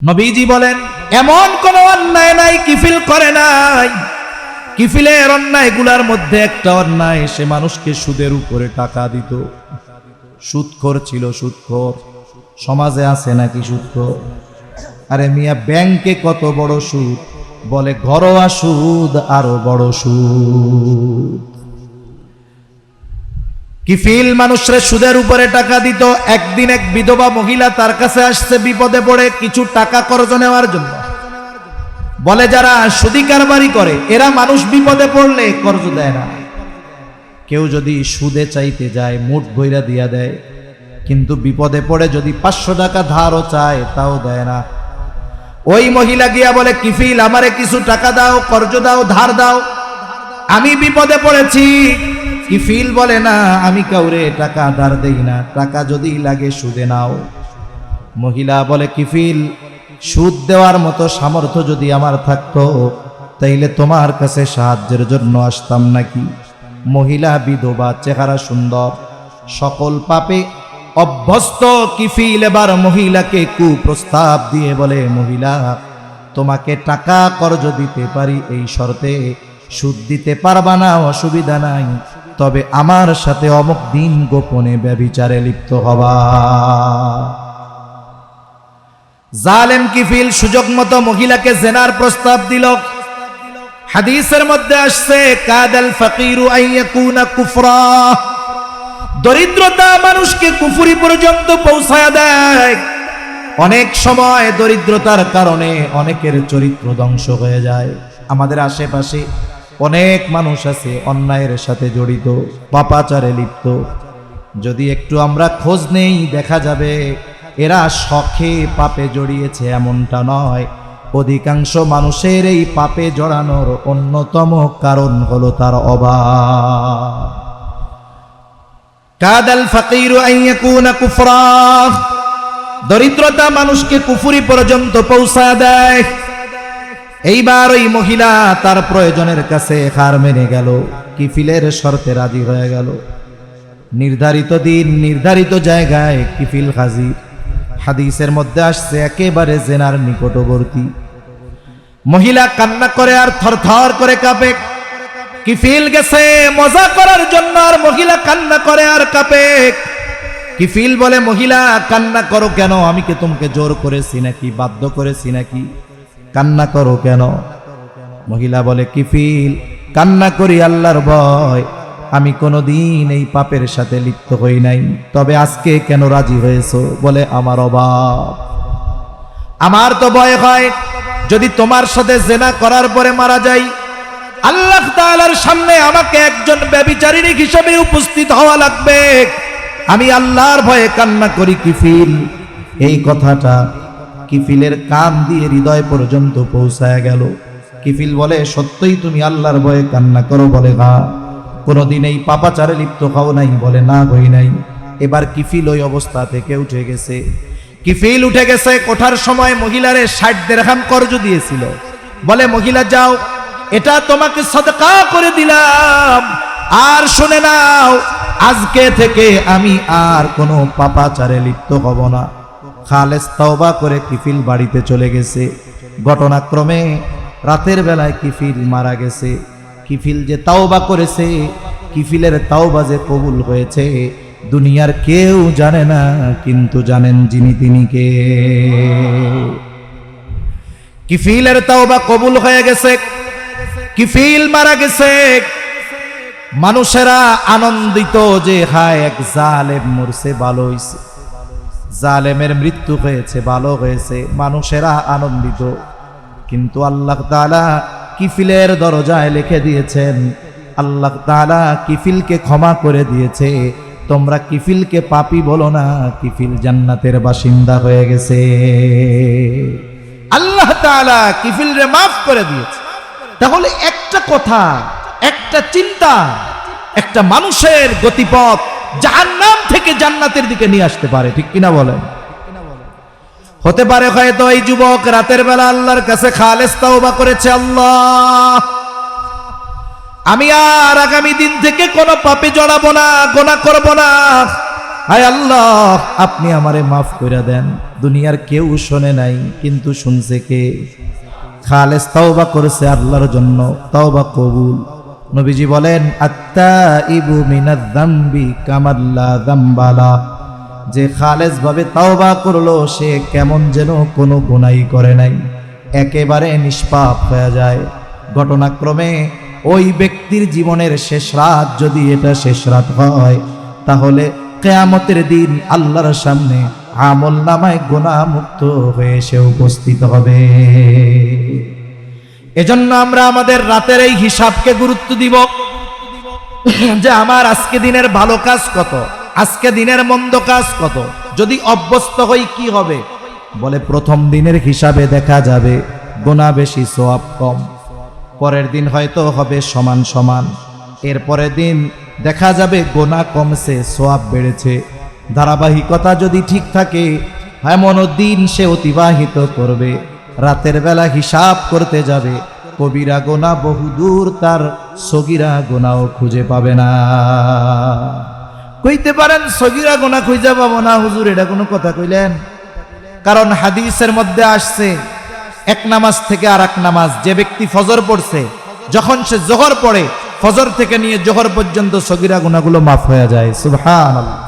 নবীজি বলেন, এমন কোন অন্যায় নাই কিফিল করে নাই। কিফিলের অন্যায়গুলোর মধ্যে একটা অন্যায়, সে মানুষকে সুদের উপরে টাকা দিত। সুদখোর ছিল, সুদখোর। সমাজে আছে নাকি সুদখোর? আরে মিয়া, ব্যাংকে কত বড় সুদ, বলে ঘরোয়া সুদ আরো বড় সুদ। কিফিল মানুষরে সুদের উপরে টাকা দিত। একদিন এক বিধবা মহিলা তার কাছে আসছে বিপদে পড়ে কিছু টাকা কর্জ নেওয়ার জন্য। বলে, যারা সুদি কারবারি করে এরা মানুষ বিপদে পড়লে কর্জ দেয় না। কেউ যদি সুদে চাইতে যায় মুঠ ভইরা দিয়া দেয়, কিন্তু বিপদে পড়ে যদি 500 টাকা ধারও চায় তাও দেয় না। ওই মহিলা গিয়া বলে, কিফিল আমারে কিছু টাকা দাও, কর্জ দাও, ধার দাও, আমি বিপদে পড়েছি। কিফিল বলে, না, আমি কাউরে টাকা ধার দেই না, টাকা যদি লাগে সুদে নাও। মহিলা বলে, কিফিল, সুদ দেওয়ার মতো সামর্থ্য যদি আমার থাকতো তাইলে তোমার কাছে সাহায্যের জন্য আসতাম নাকি? মহিলা বিধবা, চেহারা সুন্দর, সকল পাপে অভ্যস্ত কিফিল এবার মহিলাকে কুপ্রস্তাব দিয়ে বলে, মহিলা, তোমাকে টাকা কর্জ দিতে পারি এই শর্তে, সুদ দিতে পারবা না অসুবিধা নাই, তবে আমার সাথে অমুক দিন গোপনে ব্যভিচারে লিপ্ত হবা। জালেম কিফিল সুযোগ মতো মহিলাকে জেনার প্রস্তাব দিল। হাদিসের মধ্যে আসছে, কাদাল ফাকিরু আইয়াকুনা কুফরা, দরিদ্রতা মানুষকে কুফরি পর্যন্ত পৌঁছায় দেয়। অনেক সময় দরিদ্রতার কারণে অনেকের চরিত্র ধ্বংস হয়ে যায়। আমাদের আশেপাশে অনেক মানুষ আছে অন্যায়ের সাথে জড়িত, পাপাচারে লিপ্ত। যদি একটু আমরা খোঁজ নেই দেখা যাবে এরা শখে পাপে জড়িয়েছে এমনটা নয়। অধিকাংশ মানুষের এই পাপে জড়ানোর অন্যতম কারণ হলো তার অভাব। কাদাল ফাকিরু আইয়াকুনা কুফরা, দরিদ্রতা মানুষকে কুফরি পর্যন্ত পৌঁছায় দেয়। এইবার ওই মহিলা তার প্রয়োজনের কাছে হার মেনে গেল, কিফিলের শর্তে রাজি হয়ে গেল। নির্ধারিত দিন নির্ধারিত জায়গায় কিফিল হাজির। হাদিসের মধ্যে আসছে একেবারে জেনার নিকটবর্তী। মহিলা কান্না করে আর থরথর করে কাঁপে। কিফিল গেছে মজা করার জন্য আর মহিলা কান্না করে আর কাঁপে। কিফিল বলে, মহিলা কান্না করো কেন? আমি কি তোমাকে জোর করেছি নাকি, বাধ্য করেছি নাকি? কান্না করো কেন? মহিলা বলে, কিফিল, কান্না করি আল্লাহর ভয়, আমি কোনোদিন এই পাপের সাথে লিপ্ত হই নাই, তবে আজকে কেন রাজি হয়েছো? বলে, আমার অভাব, আমার তো ভয় হয় যদি তোমার সাথে জেনা করার পরে মারা যাই, আল্লাহ তাআলার সামনে আমাকে একজন ব্যভিচারিণী হিসেবে উপস্থিত হওয়া লাগবে, আমি আল্লাহর ভয়ে কান্না করি। কিফিল, এই কথাটা কিফিলের কান দিয়ে হৃদয় পর্যন্ত পৌঁছায় গেল। কিফিল বলে, সত্যই তুমি আল্লাহর ভয়ে কান্না করো? বলে, হ্যাঁ। কোনদিন এই পাপাচারে লিপ্ত হও নাই? বলে, না, হই নাই। এবার কিফিল ওই অবস্থা থেকে উঠে গেছে। কিফিল উঠে গেছে, ওঠার সময় মহিলারে 60 দিরহাম কর্জ দিয়েছিল। বলে, মহিলা যাও, এটা তোমাকে সাদকা করে দিলাম, আর শুনে নাও, আজকে থেকে আমি আর কোনো পাপাচারে লিপ্ত হব না। খালেস তওবা করে কিফিল বাড়িতে চলে গেছে। ঘটনাক্রমে রাতের বেলায় কিফিল মারা গেছে। কিফিল যে তাওবা করেছে, কিফিলের তাওবা যে কবুল হয়েছে, দুনিয়ার কেউ জানে না, কিন্তু জানেন যিনি তিনি কে। কিফিলের তাওবা কবুল হয়ে গেছে, কিফিল মারা গেছে। মানুষেরা আনন্দিত যে হায় এক জালেম মরছে, ভালো হয়েছে, জালেমের মৃত্যু হয়েছে, ভালো হয়েছে, মানুষেরা আনন্দিত। কিন্তু আল্লাহ তাআলা কিফিলের দরজায় লিখে দিয়েছেন, আল্লাহ তাআলা কিফিলকে ক্ষমা করে দিয়েছে। তোমরা কিফিলকে পাপী বলো না, কিফিল জান্নাতের বাসিন্দা হয়ে গেছে। আল্লাহ তাআলা কিফিলরে মাফ করে দিয়েছে। তাহলে একটা কথা, একটা চিন্তা, একটা মানুষের গতিপথ জাহান্নাম থেকে জান্নাতের দিকে নিয়ে আসতে পারে, ঠিক কিনা বলেন? হতে পারে হয়তো এই যুবক রাতের বেলা আল্লাহর কাছে খালেস তাওবা করেছে, আল্লাহ, আমি আর আগামী দিন থেকে কোনো পাপে জড়াবো না, গুনাহ করব না, হায় আল্লাহ, আপনি আমারে মাফ করে দেন। দুনিয়ার কেউ শোনে নাই, কিন্তু শুনছে কে? খালেস তওবা করেছে আল্লাহর জন্য, তওবা কবুল। নবীজি বলেন, আত্তাইবু মিনাজ যামবি কামাল্লা যামবালা। যে খালেস ভাবে তওবা করলো, সে কেমন যেন কোনো গুনাহই করে নাই, একেবারে নিষ্পাপ হয়ে যায়। ঘটনাক্রমে ওই ব্যক্তির জীবনের শেষ রাত যদি এটা শেষ রাত হয়, তাহলে কিয়ামতের দিন আল্লাহর সামনে আমল নামায় গুনাহ মুক্ত হয়ে সে উপস্থিত হবে। এজন্য আমরা আমাদের রাতের এই হিসাবকে গুরুত্ব দিব, যে আমার আজকে দিনের ভালো কাজ কত, আজকে দিনের মন্দ কাজ কত। যদি অভ্যস্ত হই কি হবে? বলে প্রথম দিনের হিসাবে দেখা যাবে গুনাহ বেশি সওয়াব কম, পরের দিন হয়তো হবে সমান সমান, এর পরের দিন দেখা যাবে গুনাহ কমছে সওয়াব বেড়েছে। ধারাবাহিকতা যদি ঠিক থাকে, এমন দিন সে অতিবাহিত করবে, রাতের বেলা হিসাব করতে যাবে, কবিরা গুনাহ বহুদূর, তার সগীরা গুনাহও খুঁজে পাবে না। কইতে পারেন সগীরা গুনাহ খুঁজে পাবো না হুজুর, এটা কোনো কথা কইলেন? কারণ হাদিসের মধ্যে আসছে, এক নামাজ থেকে আর এক নামাজ, যে ব্যক্তি ফজর পড়ছে, যখন সে জোহর পড়ে, ফজর থেকে নিয়ে জোহর পর্যন্ত সগীরা গুনাহগুলো মাফ হয়ে যায়। সুবহানাল্লাহ।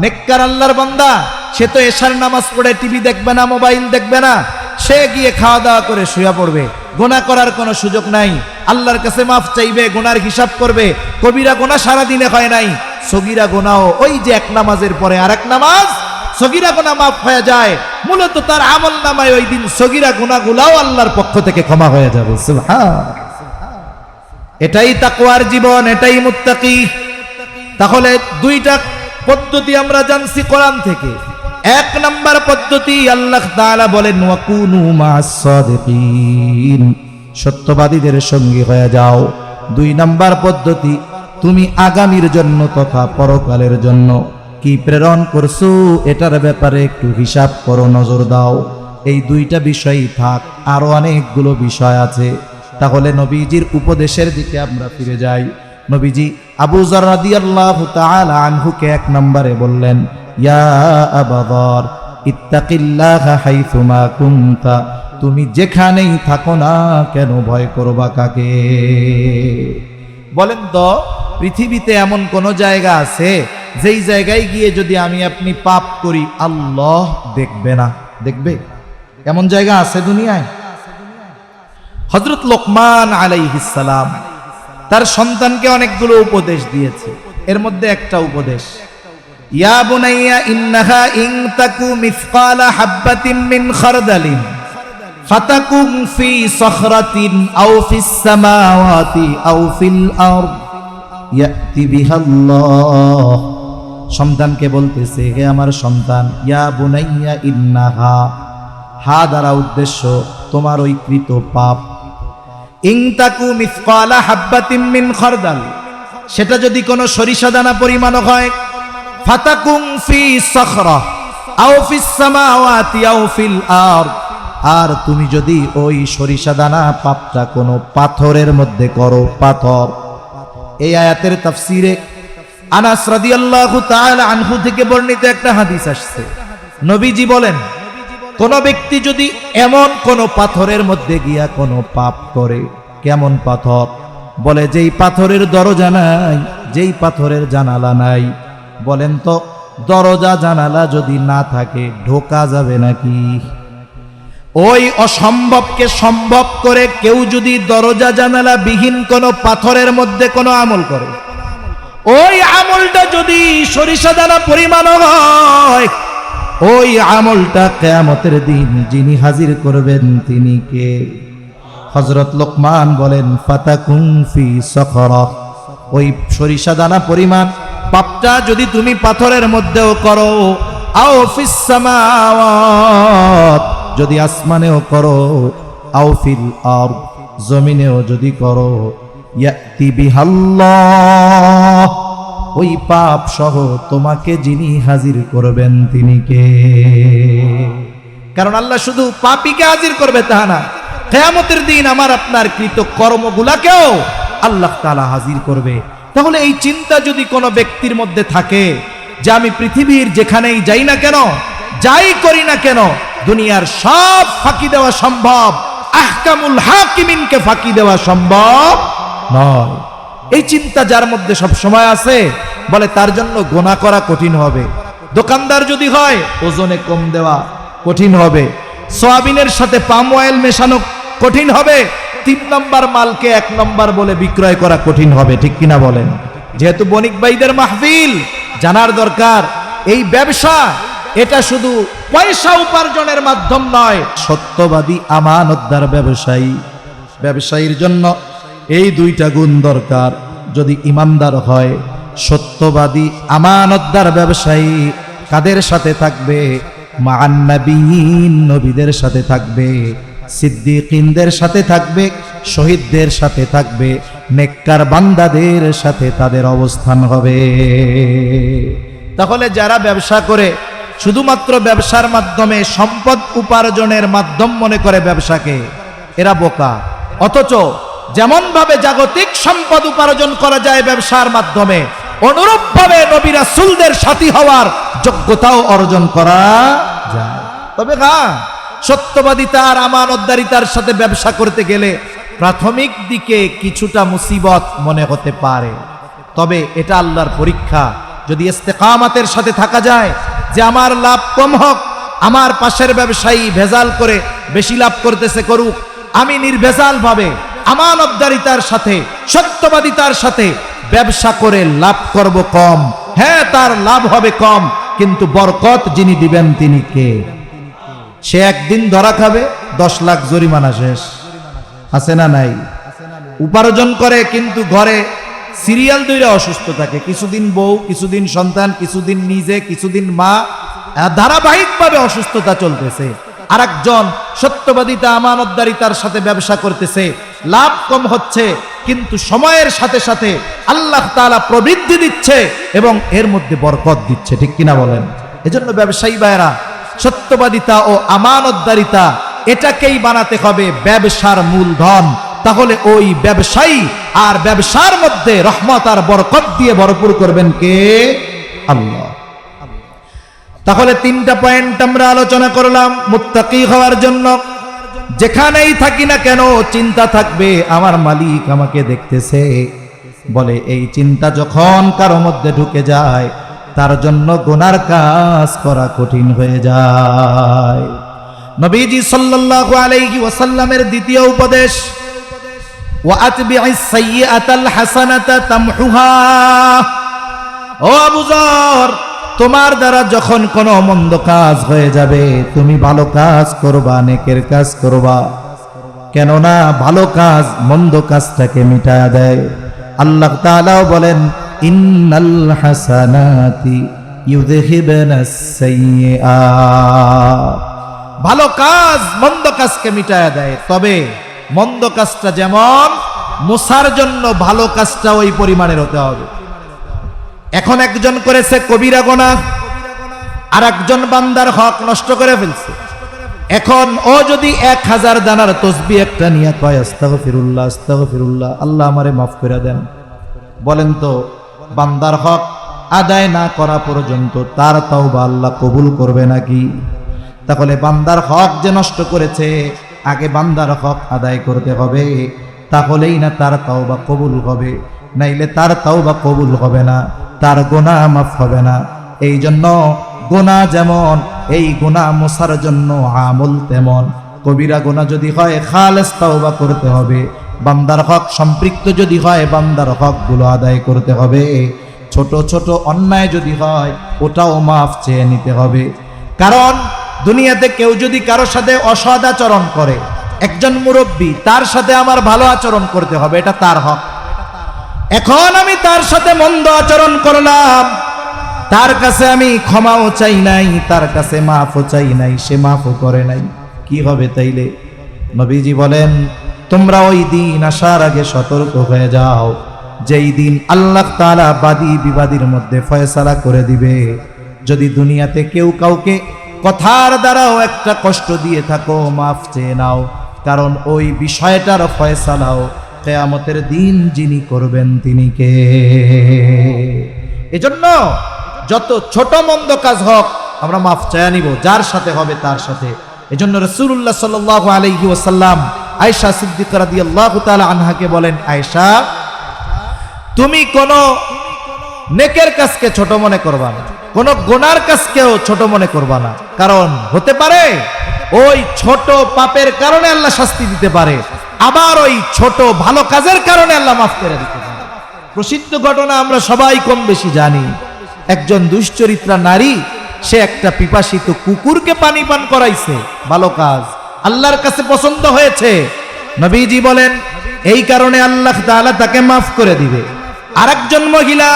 নেককার আল্লাহর বান্দা, সে তো এশার নামাজ পড়ে টিভি দেখবে না, মোবাইল দেখবে না, সে গিয়ে খাওয়া দাওয়া করে শুয়ে পড়বে, গুনাহ করার কোনো সুযোগ নাই। আল্লাহর কাছে মাফ চাইবে, গুনার হিসাব করবে। কবিরা গুনাহ সারা দিনে হয় নাই, সগীরা গুনাহ ওই যে এক নামাজের পরে আরেক নামাজ, সগীরা গুনাহ মাফ হয়ে যায়। মূলত তার আমল নামায় ওই দিন সগীরা গুনাহগুলাও আল্লাহর পক্ষ থেকে ক্ষমা হয়ে যাবে। সুবহান। এটাই তাকওয়ার জীবন, এটাই মুত্তাকি। তাহলে দুইটা পদ্ধতি আমরা জানছি কোরআন থেকে। এক নাম্বার পদ্ধতি, আল্লাহ তাআলা বলেন, ওয়াকুনু মা'আস সাদিকিন, সত্যবাদীদের সঙ্গী হয়ে যাও। দুই নাম্বার পদ্ধতি, তুমি আগামীর জন্য তথা পরকালের জন্য কি প্রেরণ করছো, এটার ব্যাপারে একটু হিসাব করো, নজর দাও। এই দুইটা বিষয়ই থাক, আরো অনেকগুলো বিষয় আছে। তাহলে নবীজির উপদেশের দিকে আমরা ফিরে যাই। নবীজি আবু যর রাদিয়াল্লাহু তাআলা আনহুকে এক নম্বরে বললেন, ইয়া আবা যর ইত্তাকিল্লাহা হাইসুমা কুনতা, তুমি যেখানেই থাকো না কেন ভয় করবা কাকে? বলেন তো, পৃথিবীতে এমন কোন জায়গা আছে যেই জায়গায় গিয়ে যদি আমি আপনি পাপ করি আল্লাহ দেখবে না? দেখবে? এমন জায়গা আছে দুনিয়ায়? হযরত লোকমান আলাইহিস সালাম তার সন্তানকে অনেকগুলো উপদেশ দিয়েছে, এর মধ্যে একটা উপদেশ, ইয়া বুনাইয়া ইন্নাহা ইন তাকু মিসকালা হাববাতিন মিন খারদালিন ফাতাকুন ফি সখরাতিন আও ফিস সামাওয়াতি আও ফিল আরদ ইয়াতি বিহাল্লাহ। সন্তানকে বলতেছে, হে আমার সন্তান, ইয়া বুনাইয়া ইন্নাহা, হা দ্বারা উদ্দেশ্য তোমার ওই কৃত পাপ, ইন তাকু মিসকালা হাববাতিন মিন খারদাল, সেটা যদি কোনো সরিষা দানা পরিমাণ হয়, ফাতাকুন ফি সখরা আও ফিস সামাওয়াতি আও ফিল আরদ, আর তুমি যদি ওই সরিষা দানা পাপটা কোনো পাথরের মধ্যে করো, পাথর। এই আয়াতের তাফসীরে আনাস রাদিয়াল্লাহু তাআলা আনহু থেকে বর্ণিত একটা হাদিস আসছে। নবীজি বলেন, কোন ব্যক্তি যদি এমন কোন পাথরের মধ্যে গিয়া কোনো পাপ করে, কেমন পাথর? বলে যেই পাথরের দরজা নাই, যেই পাথরের জানালা নাই। বলেন তো, দরজা জানালা যদি না থাকে ঢোকা যাবে নাকি? ওই অসম্ভবকে সম্ভব করে কেউ যদি দরজা জানালা বিহীন কোনো পাথরের মধ্যে কোনো আমল করে, ওই আমলটা যদি সরিষা দানা পরিমাণ হয়, ওই আমলটা কিয়ামতের দিন যিনি হাজির করবেন তিনি কে? হযরত লোকমান বলেন, ফাতাকুন ফি সখরা, ওই সরিষা দানা পরিমাণ পাপটা যদি তুমি পাথরের মধ্যেও করো, আও ফিস সামাওয়াত, যদি আসমানেও করো, আও ফিল আরদ, জমিনেও যদি করো, ইয়াতি বিহাল্লাহ, ওই পাপ সহ তোমাকে যিনি হাজির করবেন তিনি কে? কারণ আল্লাহ শুধু পাপীকে হাজির করবে তা না, কিয়ামতের দিন আমার আপনার কৃত কর্মগুলাকেও আল্লাহ তাআলা হাজির করবে। তাহলে এই চিন্তা যদি কোনো ব্যক্তির মধ্যে থাকে, যে আমি পৃথিবীর যেখানেই যাই না কেন, যাই করি না কেন, দুনিয়ার সব ফাঁকি দেওয়া সম্ভব, আহকামুল হাকিমিনকে ফাঁকি দেওয়া সম্ভব নয়। এই চিন্তা যার মধ্যে সব সময় আছে, বলে তার জন্য গুনাহ করা কঠিন হবে। দোকানদার যদি হয়, ওজনে কম দেওয়া কঠিন হবে। সয়াবিনের সাথে পাম অয়েল মেশানো কঠিন হবে। 3 নম্বর মালকে 1 নম্বর বলে বিক্রয় করা কঠিন হবে, ঠিক কিনা বলেন? যেহেতু বণিক ভাইদের মাহফিল, জানার দরকার এই ব্যবসা এটা শুধু পয়সা উপার্জনের মাধ্যম নয়। সত্যবাদী আমানতদার ব্যবসায়ীর জন্য এই 2টা গুণ দরকার। যদি ইমানদার হয়, সত্যবাদী আমানতদার ব্যবসায়ী কাদের সাথে থাকবে? মা'আন নাবিয়িন, নবীদের সাথে থাকবে, সিদ্দিকিনদের সাথে থাকবে, শহীদদের সাথে থাকবে, নেককার বান্দাদের সাথে তাদের অবস্থান হবে। তাহলে যারা ব্যবসা করে শুধুমাত্র ব্যবসার মাধ্যমে সম্পদ উপার্জনের মাধ্যম মনে করে ব্যবসাকে, এরা বোকা। অথচ যেমন ভাবে জাগতিক সম্পদ উপার্জন করা যায় ব্যবসার মাধ্যমে, অনুরূপ ভাবে নবী রাসূলদের সাথী হওয়ার যোগ্যতাও অর্জন করা যায়। তবে সত্যবাদিতা আর আমানতদারিতার সাথে ব্যবসা করতে গেলে প্রাথমিক দিকে কিছুটা মুসিবত মনে হতে পারে, তবে এটা আল্লাহর পরীক্ষা। যদি ইস্তেকামাতের সাথে থাকা যায়, যে আমার লাভ কম হোক, আমার পাশের ব্যবসায়ী ভেজাল করে বেশি লাভ করতেছে করুক, আমি নির্ভেজাল ভাবে আমানতদারিতার সাথে সত্যবাদিতার সাথে ব্যবসা করে লাভ করব কম। হ্যাঁ, তার লাভ হবে কম, কিন্তু বরকত যিনি দিবেন তিনি কে? সে একদিন ধরা খাবে, 10 লাখ জরিমানা শেষ। আছে না নাই? উপার্জন করে কিন্তু ঘরে সিরিয়াল ধরে অসুস্থ থাকে, কিছুদিন বউ, কিছুদিন সন্তান, কিছুদিন নিজে, কিছুদিন মা, ধারাবাহিকভাবে অসুস্থতা চলতেছে। আরেকজন সত্যবাদিতা আমানতদারিতার সাথে ব্যবসা করতেছে, লাভ কম হচ্ছে, কিন্তু সময়ের সাথে সাথে আল্লাহ তাআলা প্রবৃদ্ধি দিচ্ছে এবং এর মধ্যে বরকত দিচ্ছে, ঠিক কিনা বলেন? এজন্য ব্যবসায়ী ভাইরা, সত্যবাদিতা ও আমানতদারিতা এটাকেই বানাতে হবে ব্যবসার মূলধন। তাহলে ওই ব্যবসায়ী আর ব্যবসার মধ্যে রহমত আর বরকত দিয়ে ভরপুর করবেন কে? আল্লাহ। তাহলে 3টা পয়েন্ট আমরা আলোচনা করলাম মুত্তাকি হওয়ার জন্য। যেখানেই থাকি না কেন চিন্তা থাকবে আমার মালিক আমাকে দেখতেছে। বলে এই চিন্তা যখন কারো মধ্যে ঢুকে যায়, তার জন্য গুনার কাজ করা কঠিন হয়ে যায়। নবীজি সাল্লাল্লাহু আলাইহি ওয়াসাল্লামের দ্বিতীয় উপদেশ, ওয়া আতবি'is সাইয়্যাতাল হাসানাতা তামহুহা। ও আবু যর, তোমার দ্বারা যখন কোনো মন্দ কাজ হয়ে যাবে, তুমি ভালো কাজ করবা, নেকের কাজ করবা। কেননা ভালো কাজ মন্দ কাজটাকে মিটায়া দেয়। আল্লাহ তাআলাও বলেন, ইন্নাল হাসানাতি ইউযহিবুনাস সাইয়্যাত। ভালো কাজ মন্দ কাজকে মিটায়া দেয়, তবে মন্দ কাজটা যেমন মুসার জন্য ভালো কাজটা ওই পরিমাণের হতে হবে। এখন একজন করেছে কবিরা গুনাহ, আর একজন বান্দার হক নষ্ট করে ফেলছে। এখন ও যদি 1000 দানার তসবিহ একটা নিয়ে কয় আস্তাগফিরুল্লাহ আস্তাগফিরুল্লাহ, আল্লাহ আমারে মাফ করে দেন, বলেন তো বান্দার হক আদায় না করা পর্যন্ত তার তাওবা আল্লাহ কবুল করবে নাকি? তাহলে বান্দার হক যে নষ্ট করেছে, আগে বান্দার হক আদায় করতে হবে, তাহলেই না তার তাওবা কবুল হবে, নাইলে তার তাওবা কবুল হবে না, তার গুনাহ মাফ হবে না। এই জন্য গুনাহ যেমন, এই গুনাহ মোছার জন্য আমল তেমন। কবিরা গুনাহ যদি হয় খালেস তাওবা করতে হবে, বান্দার হক সম্পৃক্ত যদি হয় বান্দার হকগুলো আদায় করতে হবে, ছোট ছোট অন্যায় যদি হয় ওটাও মাফ চেয়ে নিতে হবে। কারণ দুনিয়াতে কেউ যদি কারো সাথে অসৎ আচরণ করে, একজন মুরব্বী, তার সাথে আমার ভালো আচরণ করতে হবে, এটা তার হক। এখন আমি তার সাথে মন্দ আচরণ করলাম, তার কাছে আমি ক্ষমাও চাই নাই, তার কাছে মাফও চাই নাই, সে মাফও করে নাই, কি হবে তাইলে? নবীজি বলেন, তোমরা ওই দিন আসার আগে সতর্ক হয়ে যাও, যেই দিন আল্লাহ তাআলা বাদী বিবাদীর মধ্যে ফয়সালা করে দিবে। যদি দুনিয়াতে কেউ কাউকে কথার দ্বারাও একটা কষ্ট দিয়ে থাকো, মাফ চেয়ে নাও, কারণ ওই বিষয়টার ফয়সালাও কিয়ামতের দিন যিনি করবেন তিনি কে? এজন্য যত ছোট মন্দ কাজ হোক আমরা মাফ চায়া নিব, যার সাথে হবে তার সাথে। এজন্য রাসূলুল্লাহ সাল্লাল্লাহু আলাইহি ওয়াসাল্লাম আয়েশা সিদ্দিকা রাদিয়াল্লাহু তাআলা আনহাকে বলেন, আয়েশা তুমি কোন নেকের কাজকে ছোট মনে করবা না, কোন গুনার কাজকেও ছোট মনে করবা না, কারণ হতে পারে ওই ছোট পাপের কারণে আল্লাহ শাস্তি দিতে পারে, আবার ওই ছোট ভালো কাজের কারণে আল্লাহ মাফ করে দিতে পারে। প্রসিদ্ধ ঘটনা আমরা সবাই কম বেশি জানি। একজন দুশ্চরিত্রা নারী, সে একটা পিপাসিত কুকুরকে পানি পান করাইছে, ভালো কাজ, আল্লাহর কাছে পছন্দ হয়েছে। নবীজি বলেন এই কারণে আল্লাহ তাআলা তাকে মাফ করে দিবে। আরেকজন মহিলা,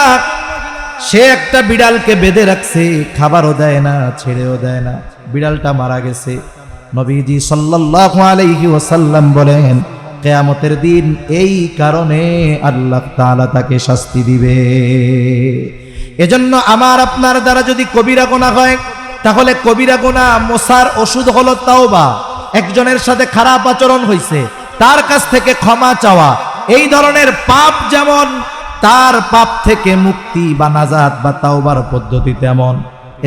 সে একটা বিড়ালকে বেঁধে রাখছে, খাবারও দেয় না, ছেড়েও দেয় না, বিড়ালটা মারা গেছে। নবীজি সাল্লাল্লাহু আলাইহি ওয়াসাল্লাম বলেন কিয়ামতের দিন এই কারণে আল্লাহ তাআলা তাকে শাস্তি দিবে। এজন্য আমার আপনার দ্বারা যদি কবিরা গুনাহ হয়, তাহলে কবিরা গুনাহ মোছার ওষুধ হলো তাওবা। একজনের সাথে খারাপ আচরণ হয়েছে, তার কাছ থেকে ক্ষমা চাওয়া। এই ধরনের পাপ যেমন তার পাপ থেকে মুক্তি বা নাজাত বা তাওবার পদ্ধতি তেমন।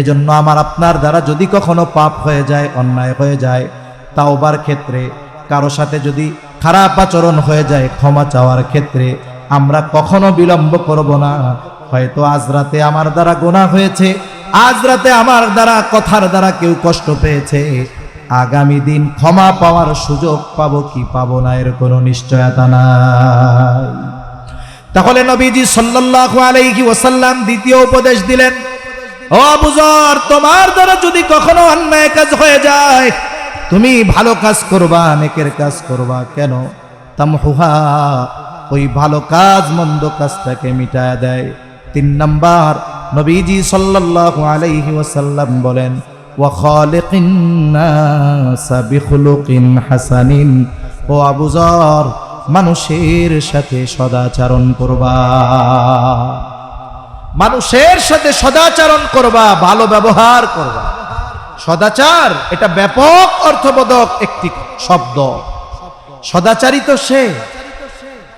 এজন্য আমার আপনার দ্বারা যদি কখনো পাপ হয়ে যায়, অন্যায় হয়ে যায়, তাওবার ক্ষেত্রে কারো সাথে যদি খারাপ আচরণ হয়ে যায়, ক্ষমা চাওয়ার ক্ষেত্রে আমরা কখনো বিলম্ব করব না। হয়তো আজ রাতে আমার দ্বারা গুনাহ হয়েছে, আজ রাতে আমার দ্বারা কথার দ্বারা কেউ কষ্ট পেয়েছে, আগামী দিন ক্ষমা পাওয়ার সুযোগ পাবো কি পাবো না এর কোনো নিশ্চয়তা নাই। তাহলে নবীজি সাল্লাল্লাহু আলাইহি ওয়াসাল্লাম দ্বিতীয় উপদেশ দিলেন, ও আবু যর, তোমার দ্বারা যদি কখনো অন্যায় কাজ হয়ে যায়, তুমি ভালো কাজ করবা, নেকের কাজ করবা। কেন? তামহুহা, ওই ভালো কাজ মন্দ কাজটাকে মিটায়া দেয়। 3 নাম্বার, নবীজি সাল্লাল্লাহু আলাইহি ওয়াসাল্লাম বলেন ওয়া খালিকিন নাসা বিখুলুকিন হাসানিন, ও আবু যর, মানুষের সাথে সদাচরণ করবা, মানুষের সাথে সদাচরণ করবা, ভালো ব্যবহার করবা। সদাচার এটা ব্যাপক অর্থবোধক একটি শব্দ। সদাচারী তো সে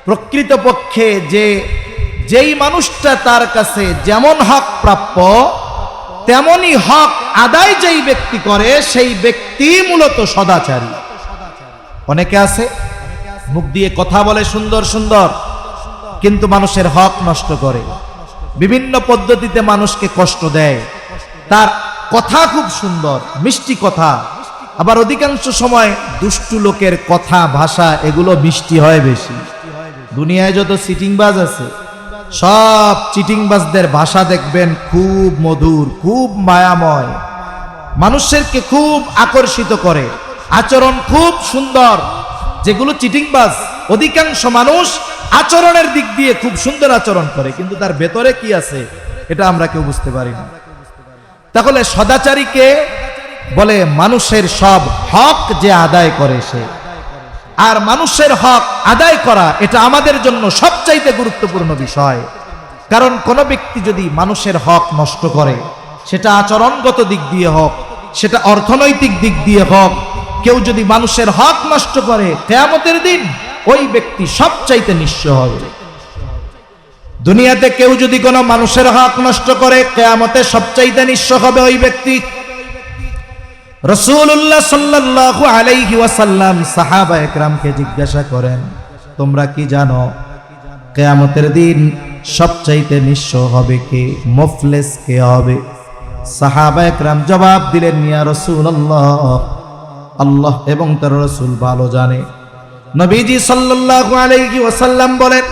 প্রকৃতপক্ষে যেই মানুষটা তার কাছে যেমন হক প্রাপ্য তেমনি হক আদায় যেই ব্যক্তি করে, সেই ব্যক্তি মূলত সদাচারী। অনেকে আছে মুখ দিয়ে কথা বলে সুন্দর সুন্দর, কিন্তু মানুষের হক নষ্ট করে, বিভিন্ন পদ্ধতিতে মানুষকে কষ্ট দেয়। তার কথা খুব সুন্দর, মিষ্টি কথা, আবার অধিকাংশ সময় দুষ্টু লোকের কথা ভাষা এগুলো মিষ্টি হয় বেশি। দুনিয়ায় যত চিটিংবাজ আছে, সব চিটিংবাজদের ভাষা দেখবেন খুব মধুর, খুব মায়াময়, মানুষেরকে খুব আকর্ষিত করে, আচরণ খুব সুন্দর। যেগুলো চিটিংবাজ, অধিকাংশ মানুষ আচরণের দিক দিয়ে খুব সুন্দর আচরণ করে, কিন্তু তার ভেতরে কি আছে এটা আমরা কেউ বুঝতে পারি না। তাহলে সদাচারীকে বলে মানুষের সব হক যে আদায় করে সে। আর মানুষের হক আদায় করা এটা আমাদের জন্য সবচাইতে গুরুত্বপূর্ণ বিষয়। কারণ কোন ব্যক্তি যদি মানুষের হক নষ্ট করে, সেটা আচরণগত দিক দিয়ে হোক, সেটা অর্থনৈতিক দিক দিয়ে হোক, কেউ যদি মানুষের হক নষ্ট করে, কিয়ামতের দিন ওই ব্যক্তি সবচাইতে নিঃস্ব হবে। দুনিয়াতে কেউ যদি কোনো মানুষের হক নষ্ট করে, কিয়ামতে সবচাইতে নিঃস্ব হবে ওই ব্যক্তি। রাসূলুল্লাহ সাল্লাল্লাহু আলাইহি ওয়াসাল্লাম সাহাবায়ে কেরামকে জিজ্ঞাসা করেন, তোমরা কি জানো কিয়ামতের দিন সবচাইতে নিঃস্ব হবে কে, মুফলিস কে হবে? সাহাবায়ে কেরাম জবাব দিলেন, ইয়া রাসূলুল্লাহ, আল্লাহ এবং তার রাসূল ভালো জানে। নবীজি সাল্লাল্লাহু আলাইহি ওয়াসাল্লাম বলেন,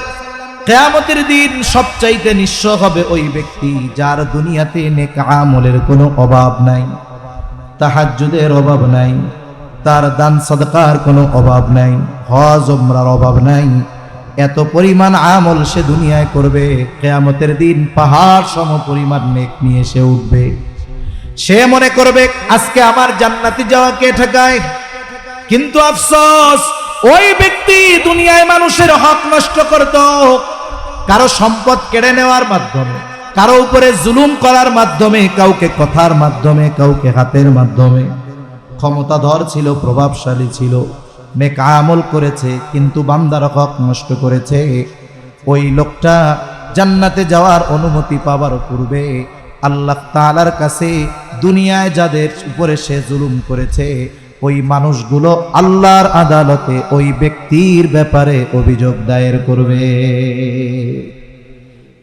কিয়ামতের দিন সবচাইতে নিঃস্ব হবে ওই ব্যক্তি যার দুনিয়াতে নেক আমলের কোনো অভাব নাই, তাহাজ্জুদের অভাব নাই, তার দান সাদকার কোনো অভাব নাই, হজ উমরার অভাব নাই। এত পরিমাণ আমল সে দুনিয়ায় করবে, কিয়ামতের দিন পাহাড় সম পরিমাণ নেক নিয়ে সে উঠবে। সে মনে করবে আজকে আমার জান্নাতে যাওয়া কে ঠেকায়। কিন্তু আফসোস, ওই ব্যক্তি দুনিয়ায় মানুষের হক নষ্ট করত, কারো সম্পদ কেড়ে নেওয়ার মাধ্যমে, কারো উপরে জুলুম করার মাধ্যমে, কাউকে কথার মাধ্যমে, কাউকে হাতের মাধ্যমে। ক্ষমতাধর ছিল, প্রভাবশালী ছিল, নেক আমল করেছে, কিন্তু বান্দার হক নষ্ট করেছে। ওই লোকটা জান্নাতে যাওয়ার অনুমতি পাবার পূর্বে আল্লাহ তাআলার কাছে দুনিয়ায় যাদের উপরে সে জুলুম করেছে ওই মানুষগুলো আল্লাহর আদালতে ওই ব্যক্তির ব্যাপারে অভিযোগ দায়ের করবে,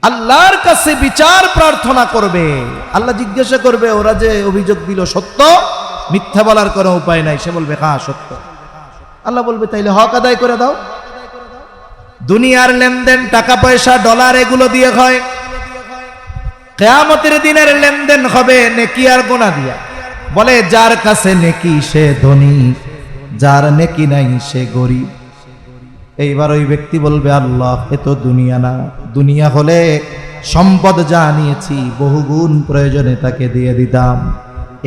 আল্লাহর কাছে বিচার প্রার্থনা করবে। আল্লাহ জিজ্ঞাসা করবে ওরা যে অভিযোগ দিল সত্য? মিথ্যা বলার কোনো উপায় নাই। সে বলবে হ্যাঁ সত্য। আল্লাহ বলবে তাইলে হক আদায় করে দাও। দুনিয়ার লেনদেন, টাকা পয়সা, ডলার এগুলো দিয়ে হয়, কিয়ামতের দিনের লেনদেন হবে নেকি আর গুনাহ দিয়া। বলে যার কাছে নেকি সে ধনী, যার নেকি নাই সে গরিব। এইবার ওই ব্যক্তি বলবে আল্লাহ এ তো দুনিয়া না, দুনিয়া হলে সম্পদ যা নিয়েছি বহুগুণ প্রয়োজনে তাকে দিয়ে দিতাম।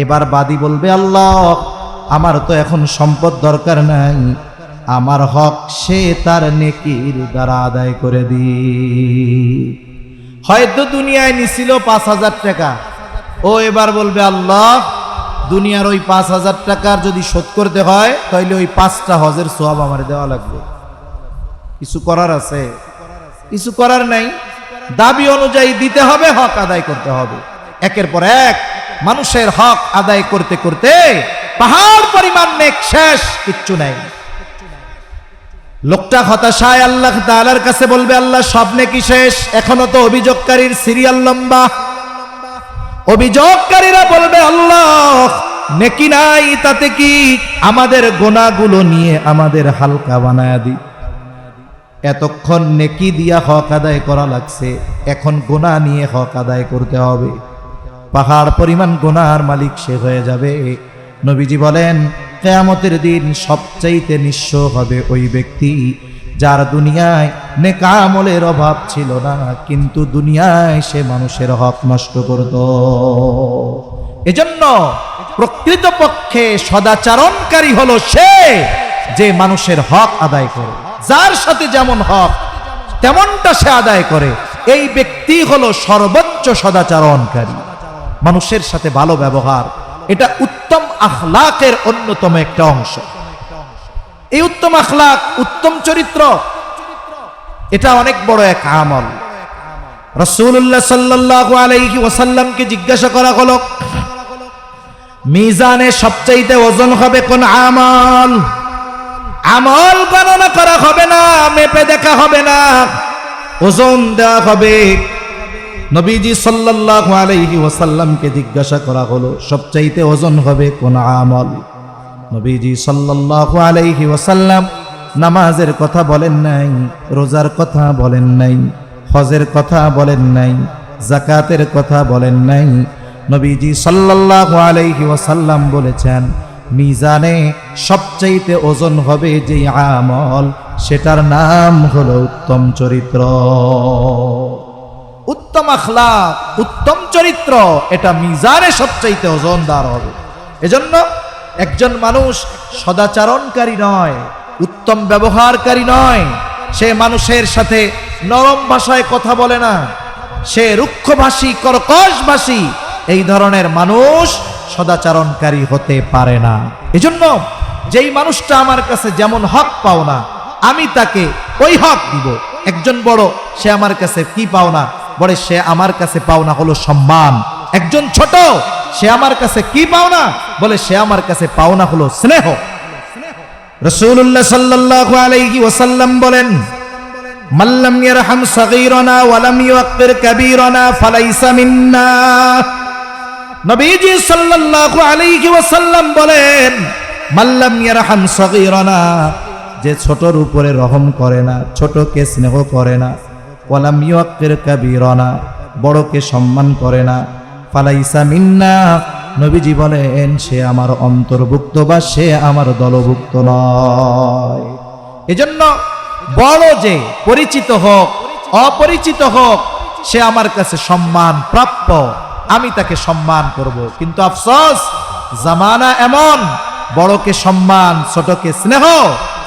এবার বাদী বলবে আল্লাহ আমার তো এখন সম্পদ দরকার নাই, আমার হক সে তার নেকির দ্বারা আদায় করে দি। হয়তো দুনিয়ায় নিছিল ৫,০০০ টাকা, ও এবার বলবে আল্লাহ দুনিয়ার ওই ৫,০০০ টাকার যদি শোধ করতে হয় তাহলে ওই ৫টা হজের সওয়াব আমার দেওয়া লাগবে। কিছু করার আছে? কিছু করার নাই। দাবি অনুযায়ী দিতে হবে, হক আদায় করতে হবে। একের পর এক মানুষের হক আদায় করতে করতে পাহাড় পরিমাণ নেক শেষ, কিচ্ছু নাই। লোকটা হতাশায় আল্লাহ তাআলার কাছে বলবে আল্লাহ সব নেকি শেষ, এখনো তো অভিযোগকারীর সিরিয়াল লম্বা। অভিযোগকারীরা বলবে আল্লাহ নেকি নাই তাতে কি, আমাদের গুনাহগুলো নিয়ে আমাদের হালকা বানায়া দি। এতক্ষণ নেকি দিয়া হক আদায় করা লাগছে, এখন গুনাহ নিয়ে হক আদায় করতে হবে। পাহাড় পরিমাণ গুনাহর মালিক সে হয়ে যাবে। নবীজি বলেন কিয়ামতের দিন সবচাইতে নিঃস্ব হবে ওই ব্যক্তি যার দুনিয়ায় নেক আমলের অভাব ছিল না, কিন্তু দুনিয়ায় সে মানুষের হক নষ্ট করত। এজন্য প্রকৃতপক্ষে সদাচরণকারী হলো সে যে মানুষের হক আদায় করে, যার সাথে যেমন হক তেমনটা সে আদায় করে। এই ব্যক্তি হলো সর্বোচ্চ সদাচরণকারী। মানুষের সাথে ভালো ব্যবহার এটা উত্তম আখলাকের অন্যতম একটা অংশ। এই উত্তম আখলাক, উত্তম চরিত্র এটা অনেক বড় এক আমল। রাসূলুল্লাহ সাল্লাল্লাহু আলাইহি ওয়াসাল্লামকে জিজ্ঞাসা করা হলো মিজানে সবচাইতে ওজন হবে কোন আমল? আমল গণনা করা হবে না, মেপে দেখা হবে না, ওজন দেওয়া হবে। নবীজি সাল্লাল্লাহু আলাইহি ওয়াসাল্লামকে জিজ্ঞাসা করা হলো সবচাইতে ওজন হবে কোন আমল? নবীজি সাল্লাল্লাহু আলাইহি ওয়াসাল্লাম নামাজের কথা বলেন নাই, রোজার কথা বলেন নাই, হজের কথা বলেন নাই, যাকাতের কথা বলেন নাই। নবীজি সাল্লাল্লাহু আলাইহি ওয়াসাল্লাম বলেছেন মিজানে সবচাইতে ওজন হবে যে আমল সেটার নাম হলো উত্তম চরিত্র। উত্তম আখলাক, উত্তম চরিত্র এটা মিজানে সবচাইতে ওজনদার হবে। এজন্য একজন মানুষ সদাচরণকারী নয়, উত্তম ব্যবহারকারী নয়, সে মানুষের সাথে নরম ভাষায় কথা বলে না, সে রুক্ষভাষী, কর্কশভাষী, এই ধরনের মানুষ সদাচরণকারী হতে পারে না। এজন্য যেই মানুষটা আমার কাছে যেমন হক পাওনা আমি তাকে ওই হক দিব। একজন বড়, সে আমার কাছে কি পাওনা? বলে সে আমার কাছে পাওনা হলো সম্মান। একজন ছোট, সে আমার কাছে কি পাওনা? বলে সে আমার কাছে পাওনা হলো স্নেহ। রাসূলুল্লাহ সাল্লাল্লাহু আলাইহি ওয়াসাল্লাম বলেন মাল্লাম ইয়ারহাম সাগীরানা ওয়া লাম ইউক্কির কাবীরানা ফালাইসা মিন্না। নবীজি সাল্লাল্লাহু আলাইহি ওয়াসাল্লাম বলেন মাল্লাম ইয়ারহাম সাগীরানা, যে ছোটর উপরে রহম করে না, ছোটকে স্নেহ করে না, ওয়া লাম ইউক্কির কাবীরানা, বড়কে সম্মান করে না, ফালাইসা মিন্না, নবীজি বলেন সে আমার অন্তর্ভুক্ত বা সে আমার দলভুক্ত নয়। এজন্য বড় যে পরিচিত হোক অপরিচিত হোক সে আমার কাছে সম্মান প্রাপ্য, আমি তাকে সম্মান করব। কিন্তু আফসোস জামানা এমন, বড়কে সম্মান ছোটকে স্নেহ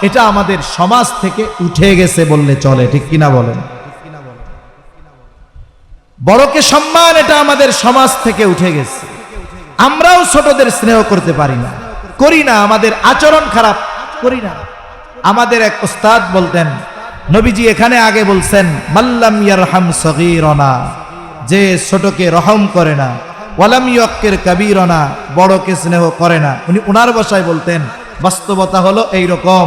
এটা আমাদের সমাজ থেকে উঠে গেছে বললে চলে, ঠিক কিনা বলেন? বড়কে সম্মান এটা আমাদের সমাজ থেকে উঠে গেছে। আমরাও ছোটদের স্নেহ করতে পারি না, করি না, আমাদের আচরণ খারাপ, করি না। আমাদের এক উস্তাদ বলতেন, নবীজি এখানে আগে বলছেন মাল্লাম ইয়ারহাম সগীরানা, যে ছোটকে রহম করে না, ওয়ালাম ইয়াক্কির কাবীরানা, বড়কে স্নেহ করে না। উনি ওনার ভাষায় বলতেন, বাস্তবতা হলো এই রকম,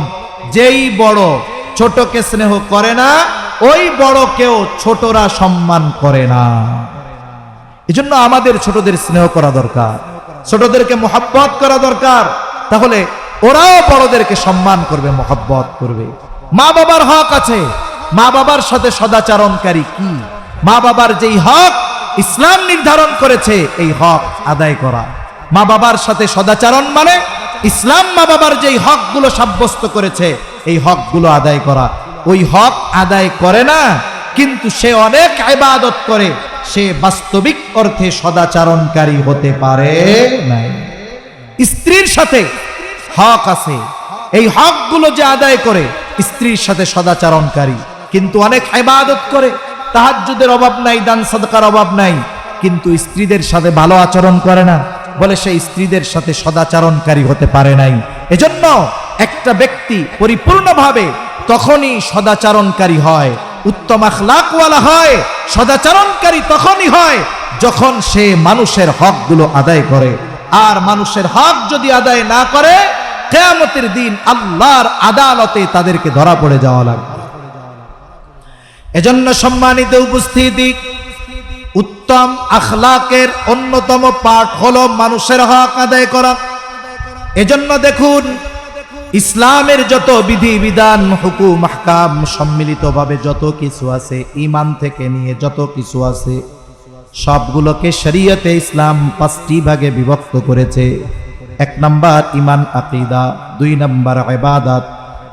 যেই বড় ছোটকে স্নেহ করে না, ওই বড়কেও ছোটরা সম্মান করে না। এজন্য আমাদের ছোটদের স্নেহ করা দরকার, ছোটদেরকে মোহাব্বত করা দরকার, তাহলে ওরাও বড়দেরকে সম্মান করবে, মোহাব্বত করবে। মা বাবার হক আছে, মা বাবার সাথে সদাচরণকারী কি? মা বাবার যেই হক ইসলাম নির্ধারণ করেছে, এই হক আদায় করা। মা বাবার সাথে সদাচরণ মানে ইসলাম মা বাবার যেই হকগুলো সাব্যস্ত করেছে, এই হকগুলো আদায় করা। ওই হক আদায় করে না, কিন্তু সে অনেক ইবাদত করে, সে বাস্তবিক অর্থে সদাচরণকারী হতে পারে না। স্ত্রীর সাথে হক আছে, এই হকগুলো যে আদায় করে, স্ত্রীর সাথে সদাচরণকারী, কিন্তু অনেক ইবাদত করে, তাহাজ্জুদের অভাব নাই, দান সাদকার অভাব নাই, কিন্তু স্ত্রীদের সাথে ভালো আচরণ করে না, বলে সে স্ত্রীদের সাথে সদাচরণকারী হতে পারে নাই। এজন্য একটা ব্যক্তি পরিপূর্ণভাবে তখনই সদাচরণকারী হয়, উত্তম আখলাকওয়ালা হয়, সদাচরণকারী তখনই হয় যখন সে মানুষের হকগুলো আদায় করে। আর মানুষের হক যদি আদায় না করে, কিয়ামতের দিন আল্লাহর আদালতে তাদেরকে ধরা পড়ে যাওয়া লাগবে। এজন্য সম্মানিত উপস্থিতি, উত্তম আখলাকের অন্যতম পাঠ হলো মানুষের হক আদায় করা। এজন্য দেখুন, ইসলামের যত বিধি বিধান, হুকুম আহকাম সম্মিলিতভাবে যত কিছু আছে, ঈমান থেকে নিয়ে যত কিছু আছে, সবগুলোকে শরীয়তে ইসলাম 5টি ভাগে বিভক্ত করেছে। 1 নাম্বার ঈমান আকীদা, 2 নাম্বার ইবাদত,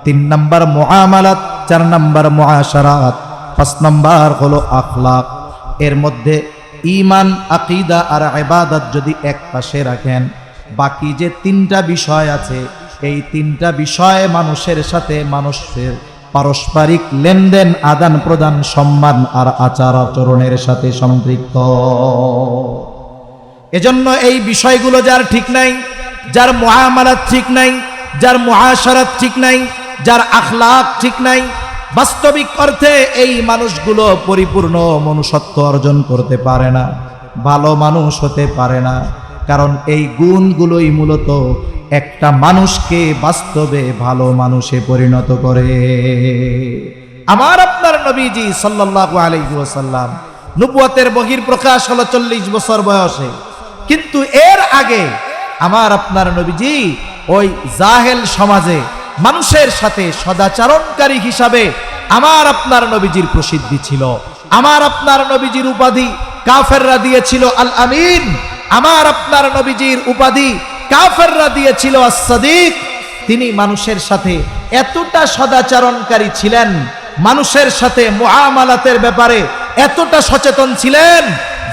3 নাম্বার মুআমালাত, 4 নাম্বার মুআশারাত, 5 নাম্বার হলো আখলাক। এর মধ্যে ঈমান, আকীদা আর ইবাদত যদি এক পাশে রাখেন, বাকি যে 3টা বিষয় আছে, এই 3টা বিষয় মানুষের সাথে মানুষের পারস্পরিক লেনদেন, আদান প্রদান, সম্মান আর আচার আচরণের সাথে সম্পৃক্ত। এজন্য এই বিষয়গুলো যার ঠিক নাই, যার মুআমালাত ঠিক নাই, যার মুআশারাত ঠিক নাই, যার আখলাক ঠিক নাই, বাস্তবিক অর্থে এই মানুষগুলো পরিপূর্ণ মনুষ্যত্ব অর্জন করতে পারে না, ভালো মানুষ হতে পারে না। কারণ এই গুণগুলোই মূলত একটা মানুষকে বাস্তবে ভালো মানুষে পরিণত করে। আমার আপনার নবীজি সাল্লাল্লাহু আলাইহি ওয়াসাল্লাম নবুয়তের বহিঃপ্রকাশ হলো 40 বছর বয়সে, কিন্তু এর আগে আমার আপনার নবীজি ওই জাহেল সমাজে মানুষের সাথে সদাচরণকারী হিসাবে আমার আপনার নবীজির প্রসিদ্ধি ছিল। আমার আপনার নবীজির উপাধি কাফেররা দিয়েছিল আল আমিন, আমার আপনার নবীজির উপাধি কাফেররা দিয়েছিল as-সাদিক। তিনি মানুষের সাথে এতটা সদাচরণকারী ছিলেন, মানুষের সাথে মুআমালাতের ব্যাপারে এতটা সচেতন ছিলেন,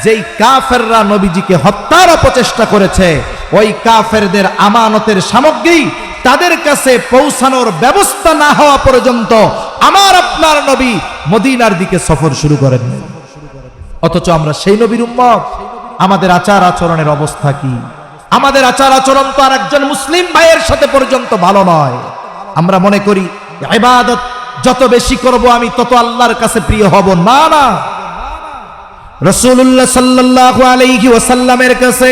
যেই কাফেররা নবীজিকে হত্যার অপচেষ্টা করেছে, ওই কাফেরদের আমানতের সামগ্রী তাদের কাছে পৌঁছানোর ব্যবস্থা না হওয়া পর্যন্ত আমার আপনার নবী মদিনার দিকে সফর শুরু করেন। অথচ আমরা সেই নবীর উম্মত, আমাদের আচার আচরণের অবস্থা কি? আমাদের আচার আচরণ তো আর একজন মুসলিম ভাইয়ের সাথে পর্যন্ত ভালো নয়। আমরা মনে করি ইবাদত যত বেশি করব আমি তত আল্লাহর কাছে প্রিয় হব। না না, রাসূলুল্লাহ সাল্লাল্লাহু আলাইহি ওয়াসাল্লামের কাছে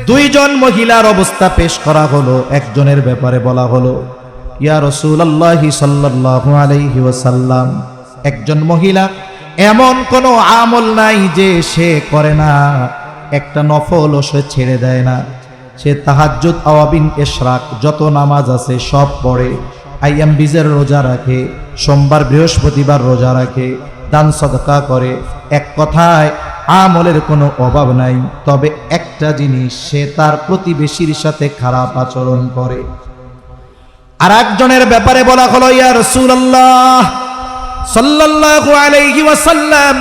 2 জন মহিলার অবস্থা পেশ করা হলো। একজনের ব্যাপারে বলা হলো, ইয়া রাসূলুল্লাহ সাল্লাল্লাহু আলাইহি ওয়াসাল্লাম, একজন মহিলা এমন কোনো আমল নাই যে সে করে না, একটা নফলও সে ছেড়ে দেয় না। সে তাহাজ্জুদ, আওয়াবিন, ইশরাক যত নামাজ আছে সব পড়ে, আইয়াম বিজের রোজা রাখে, সোমবার বৃহস্পতিবার রোজা রাখে, দান সদকা করে। এক কথায় আমলের কোনো অভাব নাই। তবে একটা জিনিস, সে তার প্রতিবেশীর সাথে খারাপ আচরণ করে। আর একজনের ব্যাপারে বলা হলো, ইয়া রাসূলুল্লাহ সাল্লাল্লাহু আলাইহি ওয়াসাল্লাম,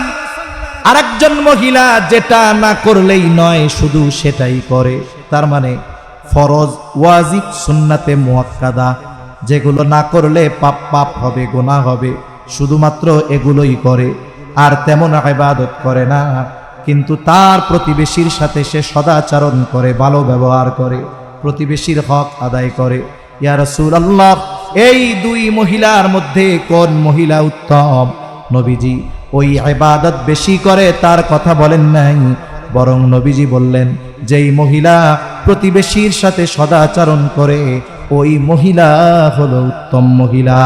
আরেকজন মহিলা যেটা না করলেই নয় শুধু সেটাই করে। তার মানে ফরজ, ওয়াজিব, সুন্নাতে মুআক্কাদা যেগুলো না করলে পাপ হবে, গুনাহ হবে, শুধুমাত্র এগুলোই করে, আর তেমন ইবাদত করে না। কিন্তু তার প্রতিবেশীর সাথে সে সদাচরণ করে, ভালো ব্যবহার করে, প্রতিবেশীর হক আদায় করে। ইয়া রাসূলুল্লাহ, এই 2 মহিলার মধ্যে কোন মহিলা উত্তম? নবীজি ওই ইবাদত বেশি করে তার কথা বলেন নাই, বরং নবীজি বললেন যেই মহিলা প্রতিবেশীর সাথে সদাচরণ করে ওই মহিলা হলো উত্তম মহিলা,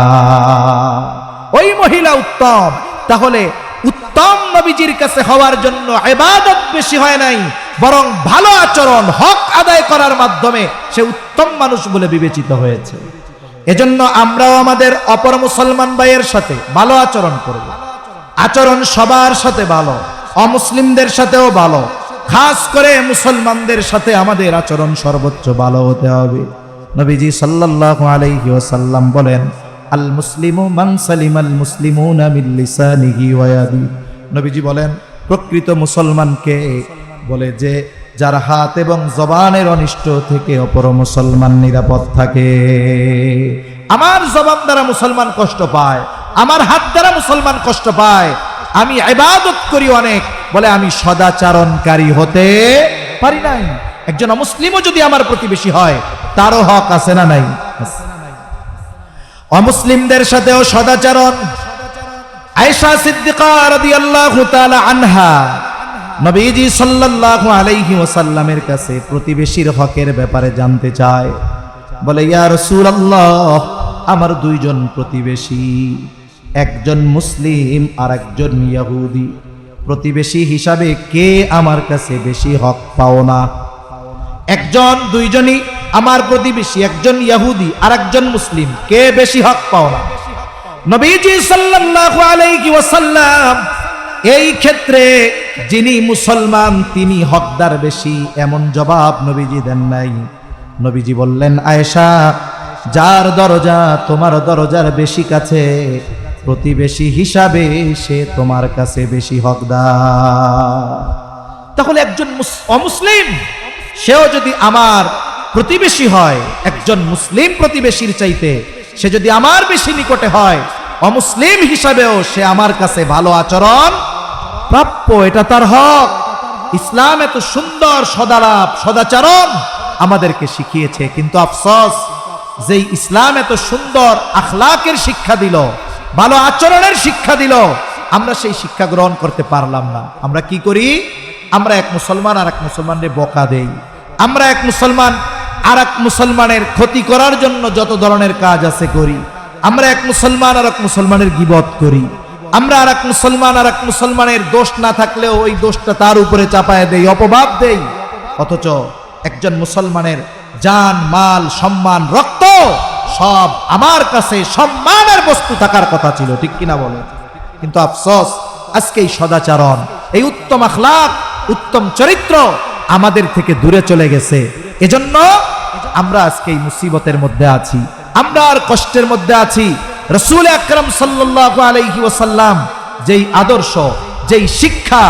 ওই মহিলা উত্তম। তাহলে উত্তম নবীজির কাছে হওয়ার জন্য ইবাদত বেশি হয় নাই, বরং ভালো আচরণ হক আদায় করার মাধ্যমে সে উত্তম মানুষ বলে বিবেচিত হয়েছে। এজন্য আমরাও আমাদের অপর মুসলমান ভাইয়ের সাথে ভালো আচরণ করব। আচরণ সবার সাথে ভালো, অমুসলিমদের সাথেও ভালো, খাস করে মুসলমানদের সাথে আমাদের আচরণ সর্বোচ্চ ভালো হতে হবে। নবীজি সাল্লাল্লাহু আলাইহি ওয়াসাল্লাম বলেন, আল মুসলিমু মান সালিমাল মুসলিমুনা মিন লিসানিহি ওয়া ইয়াদি। নবীজি বলেন প্রকৃত মুসলমানকে বলে যে যার হাত এবং জবানের অনিষ্ট থেকে অপর মুসলমান নিরাপদ থাকে। আমার জবান দ্বারা মুসলমান কষ্ট পায়, আমার হাত দ্বারা মুসলমান কষ্ট পায়, আমি ইবাদত করি অনেক বলে আমি সদাচরণকারী হতে পারি নাই। একজন অমুসলিমও যদি আমার প্রতিবেশী হয় তারও হক আছে না নাই? অমুসলিমদের সাথেও সদাচরণ। আয়েশা সিদ্দিকা রাদিয়াল্লাহু তাআলা আনহা নবীজি সাল্লাল্লাহু আলাইহি ওয়াসাল্লামের কাছে প্রতিবেশীর হকের ব্যাপারে জানতে চায়। বলে ইয়া রাসূলুল্লাহ, আমার দুইজন প্রতিবেশী, একজন মুসলিম আর একজন ইহুদি। প্রতিবেশী হিসাবে কে আমার কাছে বেশি হক পাও না? একজন, দুইজনই আমার প্রতিবেশী, একজন ইহুদি আর একজন মুসলিম, কে বেশি হক পাও না? নবীজি সাল্লাল্লাহু আলাইহি ওয়াসাল্লাম এই ক্ষেত্রে যিনি মুসলমান তিনি হকদার বেশি এমন জবাব নবীজি দেন নাই। নবীজি বললেন, আয়েশা, যার দরজা তোমার দরজার বেশি কাছে প্রতিবেশী হিসাবে সে তোমার কাছে বেশি হকদার। তাহলে একজন অমুসলিম সেও যদি আমার প্রতিবেশী হয়, একজন মুসলিম প্রতিবেশীর চাইতে সে যদি আমার বেশি নিকটে হয়, অমুসলিম হিসাবেও সে আমার কাছে ভালো আচরণ প্রাপ্য, এটা তার হক। ইসলাম এত সুন্দর সদালাপ সদাচরণ আমাদেরকে শিখিয়েছে, কিন্তু আফসোস যেই ইসলাম এত সুন্দর আখলাকের শিক্ষা দিল, ভালো আচরণের শিক্ষা দিল, আমরা সেই শিক্ষা গ্রহণ করতে পারলাম না। আমরা কি করি? আমরা এক মুসলমান আর এক মুসলমানের বকা দেই, আমরা এক মুসলমান আর এক মুসলমানের ক্ষতি করার জন্য যত ধরনের কাজ আছে করি, আমরা এক মুসলমান আর এক মুসলমানের গীবত করি, আমরা আর এক মুসলমান আর এক মুসলমানের দোষ না থাকলেও ওই দোষটা তার উপরে চাপায় দেই, অপবাদ দেই। অথচ একজন মুসলমানের জান, মাল, সম্মান, রক্ত সব আমার কাছে সম্মানের বস্তু থাকার কথা ছিল, ঠিক কিনা বলে? কিন্তু আফসোস আজকে এই সদাচরণ, এই উত্তম আখলাক, উত্তম চরিত্র আমাদের থেকে দূরে চলে গেছে। এজন্য আমরা আজকে এই মুসিবতের মধ্যে আছি, আমরা আর কষ্টের মধ্যে আছি। রাসূল আকরাম সাল্লাল্লাহু আলাইহি ওয়াসাল্লাম যেই আদর্শ, যেই শিক্ষা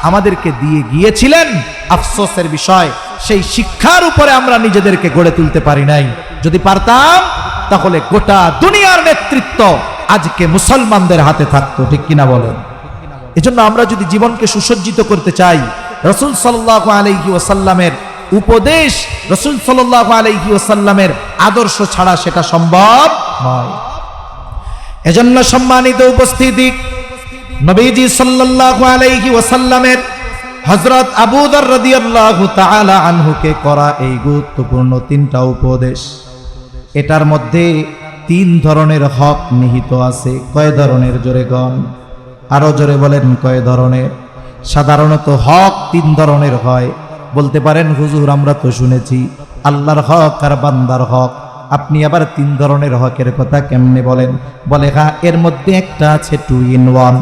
আমাদেরকে দিয়ে গিয়েছিলেন, আফসোসের বিষয় সেই শিক্ষার উপরে আমরা নিজেদেরকে গড়ে তুলতে পারি নাই। যদি পারতাম তাহলে গোটা দুনিয়ার নেতৃত্ব আজকে মুসলমানদের হাতে থাকতো, ঠিক কিনা বলেন? এজন্য আমরা যদি জীবনকে সুসজ্জিত করতে চাই, রাসূল সাল্লাল্লাহু আলাইহি ওয়াসাল্লামের উপদেশ, রাসূল সাল্লাল্লাহু আলাইহি ওয়াসাল্লামের আদর্শ ছাড়া সেটা সম্ভব নয়। এজন্য সম্মানিত উপস্থিতি, নবীজি সাল্লাল্লাহু আলাইহি ওয়াসাল্লামের হযরত আবু যর রাদিয়াল্লাহু তাআলা আনহুকে করা এই গুরুত্বপূর্ণ তিনটা উপদেশ, এটার মধ্যে তিন ধরনের হক নিহিত আছে। কয় ধরনের? জোরে গণ, আরো জোরে বলেন কয় ধরনের? সাধারণত হক তিন ধরনের হয়। বলতে পারেন হুজুর আমরা তো শুনেছি আল্লাহর হক আর বান্দার হক, আপনি আবার তিন ধরনের হকের কথা কেমনে বলেন? বলে হ্যাঁ, এর মধ্যে একটা আছে 2 in 1।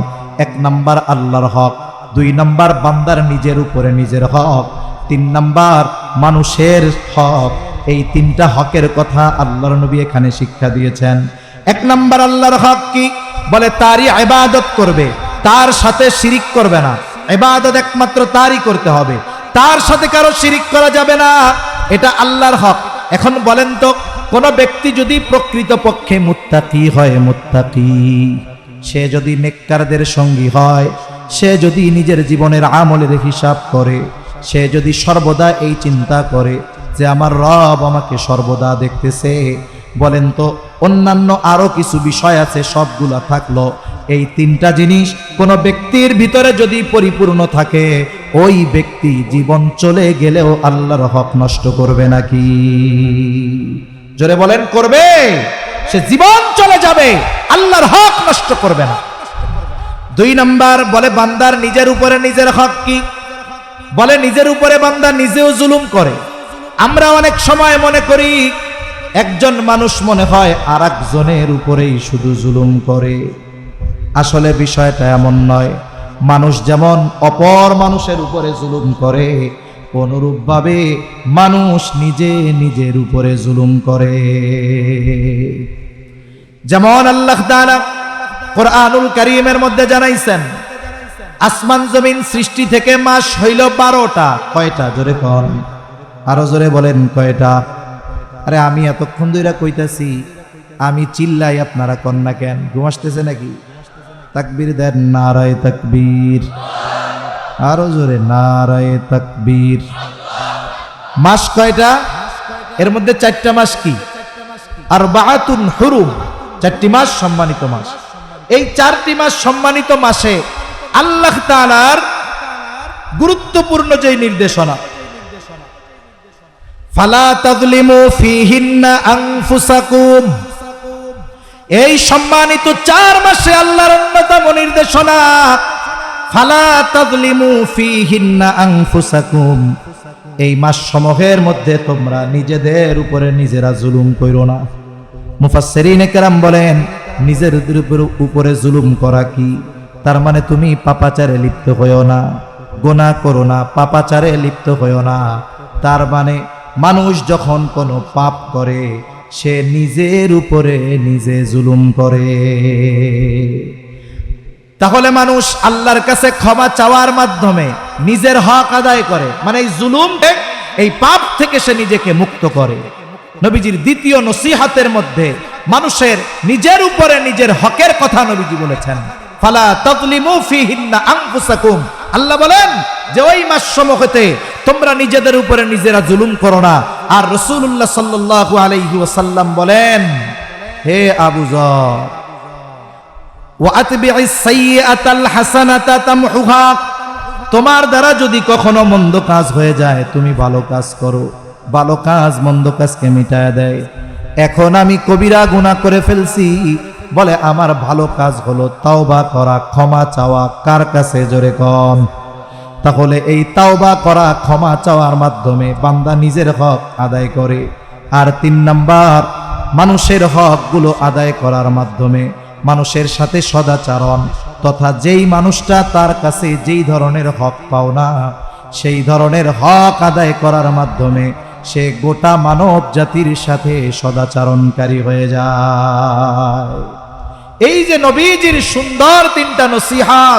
1 নাম্বার আল্লাহর হক, 2 নাম্বার বান্দার নিজের উপরে নিজের হক, 3 নাম্বার মানুষের হক। এই তিনটা হকের কথা আল্লাহর নবী এখানে শিক্ষা দিয়েছেন। 1 নাম্বার আল্লাহর হক কি? বলে তারই ইবাদত করবে, তার সাথে শিরিক করবে না। ইবাদত একমাত্র তারই করতে হবে, তার সাথে কারো শিরিক করা যাবে না, এটা আল্লাহর হক। এখন বলেন তো, কোন ব্যক্তি যদি প্রকৃতপক্ষে মুত্তাকি হয়, মুত্তাকি, সে যদি নেককারদের সঙ্গী হয়, সে যদি নিজের জীবনের আমলের হিসাব করে, সে যদি সর্বদা এই চিন্তা করে যে আমার রব আমাকে সর্বদা দেখতেছে, বলেন তো অন্যান্য আরো কিছু বিষয় আছে সবগুলা থাকলো, এই তিনটা জিনিস কোন ব্যক্তির ভিতরে যদি পরিপূর্ণ থাকে, ওই ব্যক্তি জীবন চলে গেলেও আল্লাহর হক নষ্ট করবে নাকি? জোরে বলেন, করবে? সে জীবন চলে যাবে, আল্লাহর হক নষ্ট করবে না। 2 নাম্বার বলে বান্দার নিজের উপরে নিজের হক কি? বলে নিজের উপরে বান্দা নিজেও জুলুম করে। আমরা অনেক সময় মনে করি একজন মানুষ মনে হয় আর একজনের উপরেই শুধু জুলুম করে। আসলে বিষয়টা এমন নয়। মানুষ যেমন অপর মানুষের উপরে জুলুম করে, অনুরূপভাবে মানুষ নিজে নিজের উপরে জুলুম করে। যেমন আল্লাহ তাআলা কোরআনুল কারীমের মধ্যে জানাইছেন, আসমান জমিন সৃষ্টি থেকে মাস হইল 12টা। কয়টা? জোরে কোন, আরো জোরে বলেন কয়টা? আরে আমি এতক্ষণ ধরে কইতাছি, আমি চিল্লাই, আপনারা কোন না কেন? ঘুম আসতেছে নাকি? তাকবীর দেন, নারায়ে তাকবীর। আরো জোরে, নারায়ে তাকবীর। মাস কয়টা? এর মধ্যে 4টা মাস কি? আরবাআতুন হুরুম, 4টি মাস সম্মানিত মাস। এই 4টি মাস সম্মানিত মাসে আল্লাহ তাআলার গুরুত্বপূর্ণ যে নির্দেশনা, ফালা তাযলিমু ফীহিন্না আনফুসাকুম, এই সম্মানিত 4 মাসে আল্লাহর অন্যতম নির্দেশনা, ফালা তাযলিমু ফীহিন্না আনফুসাকুম, এই মাস সমূহের মধ্যে তোমরা নিজেদের উপরে নিজেরা জুলুম কইরো না। মুফাসসিরিনে কেরাম বলেন, নিজের উপরে জুলুম করা কি? তার মানে তুমি পাপাচারে লিপ্ত হইও না, গুনাহ করো না, পাপাচারে লিপ্ত হইও না। তার মানে মানুষ যখন কোনো পাপ করে, সে নিজের উপরে নিজে জুলুম করে। তাহলে মানুষ আল্লাহর কাছে ক্ষমা চাওয়ার মাধ্যমে নিজের হক আদায় করে, মানে এই জুলুম, এই পাপ থেকে সে নিজেকে মুক্ত করে। নবীজির দ্বিতীয় নসিহতের মধ্যে মানুষের নিজের উপরে নিজের হকের কথা নবীজি বলেছেন, ফালা তাযলিমু ফীহিন্না আনফুসাকুম। আল্লাহ বলেন যে ওই মাস সমূহতে তোমরা নিজেদের উপরে নিজেরা জুলুম করো না। আর রাসূলুল্লাহ সাল্লাল্লাহু আলাইহি ওয়াসাল্লাম বলেন, হে আবু যর, ওয়া আতবি'is সাইয়্যাতাল হাসানাতা তামহুহা, তোমার দ্বারা যদি কখনো মন্দ কাজ হয়ে যায়, তুমি ভালো কাজ করো, ভালো কাজ মন্দ কাজকে মিটায় দেয়। এখন আমি কবিরা গুনাহ করে ফেলছি, বলে আমার ভালো কাজ হলো তাওবা করা, ক্ষমা চাওয়া। কার কাছে? জোরে কন। তাহলে এই তাওবা করা, ক্ষমা চাওয়ার মাধ্যমে বান্দা নিজের হক আদায় করে। আর 3 নাম্বার, মানুষের হকগুলো আদায় করার মাধ্যমে মানুষের সাথে সদাচরণ, তথা যেই মানুষটা তার কাছে যেই ধরনের হক পাও না, সেই ধরনের হক আদায় করার মাধ্যমে সে গোটা মানব জাতির সাথে সদাচরণকারী হয়ে যায়। এই যে নবীজির সুন্দর 3টা নসিহত,